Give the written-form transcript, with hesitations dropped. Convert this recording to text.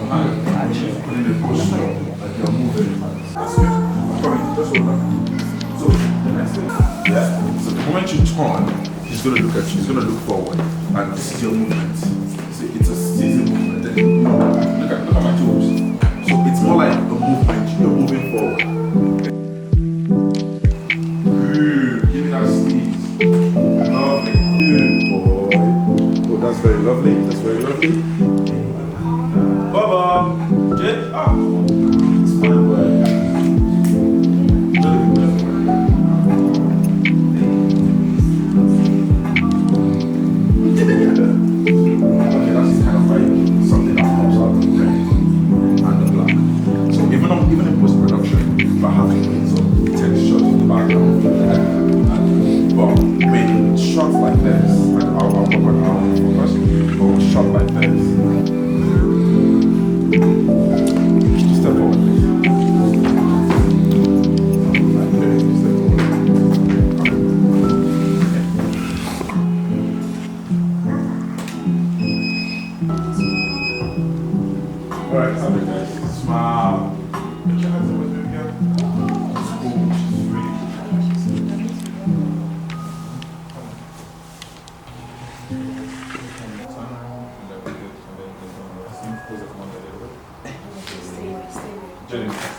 Put in a posture that you're moving. That's good. Probably just hold on. So the next thing, yeah. So the moment you turn, he's gonna look at you. He's gonna look forward, and this is your movement. See, it's a season movement. Then you know, look at my toes. So it's more like a movement. You're moving forward. Good. Give me that sneeze. Lovely. Good boy. Oh, that's very lovely. That's very lovely. Baba. Jay. Ah. It's fine, boy. Alright, have a nice smile. Put your hands over there again. It's cool, she's really cool. Jenny.